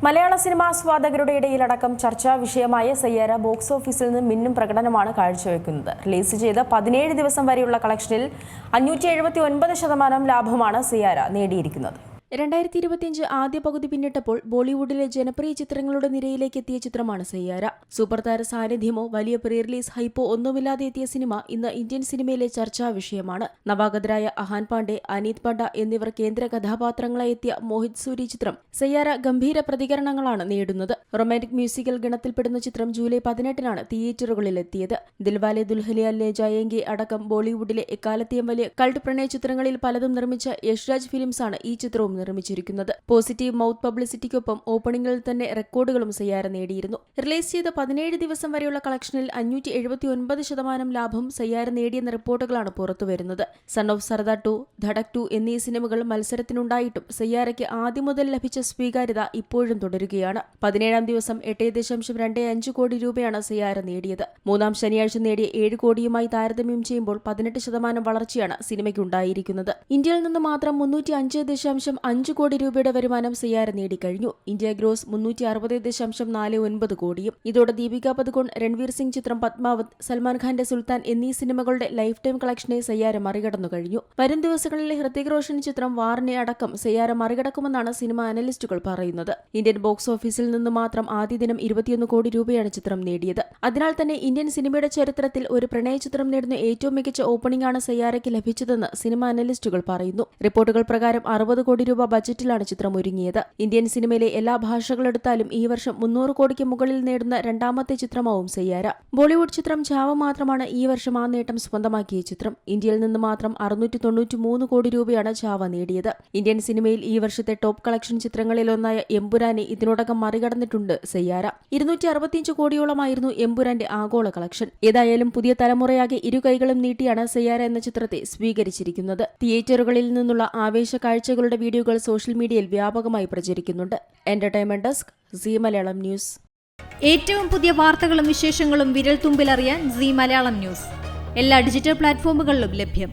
മലയാള cinema ആസ്വാദകരുടെ ഇടയിലടക്കം ചർച്ചാ വിഷയമായ സയ്യാര box ഓഫീസിൽ നിന്ന് മിന്നും പ്രകടനമാണ് കാഴ്ചവെക്കുന്നത്. റിലീസ് ചെയ്ത് 17 ദിവസം വരെയുള്ള കളക്ഷനിൽ 579% ലാഭമാണ് സയ്യാര നേടിയിരിക്കുന്നത്. 2025 ആദ്യ പകുതി പിന്നിട്ടപ്പോൾ ബോളിവുഡിലെ ജനപ്രിയ ചിത്രങ്ങളുടെ നിരയിലേക്ക് എത്തിയ ചിത്രമാണ് സയ്യാര. സൂപ്പർ താര സാന്നിധ്യമോ വലിയ പ്രീ റിലീസ് ഹൈപ്പോ ഒന്നുമില്ലാതെ എത്തിയ സിനിമ ഇന്ന് ഇന്ത്യൻ സിനിമയിലെ ചർച്ചാ വിഷയമാണ്. നവാഗതരായ അഹാൻ പാണ്ഡെ, അനീത് പണ്ഡ എന്നിവർ കേന്ദ്ര കഥാപാത്രങ്ങളായി എത്തിയ മോഹിത് സൂരി ചിത്രം സയ്യാര ഗംഭീര പ്രതികരണങ്ങളാണ് നേടുന്നത്. റൊമാന്റിക് മ്യൂസിക്കൽ ഗണത്തിൽപ്പെടുന്ന ചിത്രം ജൂലൈ 18-നാണ് തിയേറ്ററുകളിൽ എത്തിയത്. ദിൽവാലെ ദുൽഹനിയ ലേ ജായേംഗെ അടക്കം ബോളിവുഡിലെ എക്കാലത്തെയും വലിയ കൾട്ട് പ്രണയ ചിത്രങ്ങളിൽ പലതും നിർമ്മിച്ച യഷ്രാജ് ഫിലിംസാണ് ഈ ചിത്രവും നിർമ്മിച്ചിരിക്കുന്നത്. പോസിറ്റീവ് മൗത്ത് പബ്ലിസിറ്റിക്കൊപ്പം ഓപ്പണിംഗിൽ തന്നെ റെക്കോർഡുകളും സയ്യാര നേടിയിരുന്നു. റിലീസ് ചെയ്ത 17 ദിവസം വരെയുള്ള കളക്ഷനിൽ 579% ലാഭം സയ്യാര നേടിയെന്ന റിപ്പോർട്ടുകളാണ് പുറത്തുവരുന്നത്. സൺ ഓഫ് സർദാർ 2, ധഡക് 2 എന്നീ സിനിമകൾ മത്സരത്തിനുണ്ടായിട്ടും സയ്യാരയ്ക്ക് ആദ്യം മുതൽ ലഭിച്ച സ്വീകാര്യത ഇപ്പോഴും തുടരുകയാണ്. 17-ാം ദിവസം 8.25 കോടി രൂപയാണ് സയ്യാര നേടിയത്. മൂന്നാം ശനിയാഴ്ച നേടിയ 7 കോടിയുമായി താരതമ്യം ചെയ്യുമ്പോൾ 18% വളർച്ചയാണ് സിനിമയ്ക്കുണ്ടായിരിക്കുന്നത്. ഇന്ത്യയിൽ നിന്ന് മാത്രം 305.5 കോടി രൂപയുടെ വരുമാനം സയ്യാര നേടിക്കഴിഞ്ഞു. ഇന്ത്യ ഗ്രോസ് 360.49 കോടിയും. ഇതോടെ ദീപിക പദുകോൺ, രൺവീർ സിംഗ് ചിത്രം പത്മാവത്, സൽമാൻ ഖാന്റെ സുൽത്താൻ എന്നീ സിനിമകളുടെ ലൈഫ് ടൈം കളക്ഷനെ സയ്യാര മറികടന്നു കഴിഞ്ഞു. വരും ദിവസങ്ങളിലെ ഹൃതിക് റോഷൻ ചിത്രം വാറിനെ അടക്കം സയ്യാര മറികടക്കുമെന്നാണ് സിനിമ അനലിസ്റ്റുകൾ പറയുന്നത്. ഇന്ത്യൻ ബോക്സ് ഓഫീസിൽ നിന്ന് മാത്രം ആദ്യ ദിനം 21 കോടി രൂപയാണ് ചിത്രം നേടിയത്. അതിനാൽ തന്നെ ഇന്ത്യൻ സിനിമയുടെ ചരിത്രത്തിൽ ഒരു പ്രണയ ചിത്രം നേടുന്ന ഏറ്റവും മികച്ച ഓപ്പണിംഗ് ആണ് സയ്യാരയ്ക്ക് ലഭിച്ചതെന്ന് സിനിമ അനലിസ്റ്റുകൾ പറയുന്നു. റിപ്പോർട്ടുകൾ പ്രകാരം 60 കോടി രൂപ ബജറ്റിലാണ് ചിത്രം ഒരുങ്ങിയത്. ഇന്ത്യൻ സിനിമയിലെ എല്ലാ ഭാഷകളെടുത്താലും ഈ വർഷം 300 കോടിക്ക് മുകളിൽ നേടുന്ന രണ്ടാമത്തെ ചിത്രമാവും സയ്യാര. ബോളിവുഡ് ചിത്രം ചാവ മാത്രമാണ് ഈ വർഷം ആ നേട്ടം സ്വന്തമാക്കിയ ചിത്രം. ഇന്ത്യയിൽ നിന്ന് മാത്രം 693 കോടി രൂപയാണ് ചാവ നേടിയത്. ഇന്ത്യൻ സിനിമയിൽ ഈ വർഷത്തെ ടോപ്പ് കളക്ഷൻ ചിത്രങ്ങളിലൊന്നായ എമ്പുരാനെ ഇതിനോടകം മറികടന്നിട്ടുണ്ട് സയ്യാര. 265 കോടിയോളമായിരുന്നു എമ്പുരാന്റെ ആഗോള കളക്ഷൻ. ഏതായാലും പുതിയ തലമുറയാകെ ഇരു കൈകളും നീട്ടിയാണ് സയ്യാര എന്ന ചിത്രത്തെ സ്വീകരിച്ചിരിക്കുന്നത്. തിയേറ്ററുകളിൽ നിന്നുള്ള ആവേശ കാഴ്ചകളുടെ വീഡിയോകൾ സോഷ്യൽ മീഡിയയിൽ വ്യാപകമായി പ്രചരിക്കുന്നുണ്ട്. Entertainment desk, Zee Malayalam news. ഏറ്റവും പുതിയ വാർത്തകളും വിശേഷങ്ങളും വിരൽ തുമ്പിലറിയാൻ സീ മലയാളം ന്യൂസ് എല്ലാ ഡിജിറ്റൽ പ്ലാറ്റ്ഫോമുകളിലും ലഭ്യം.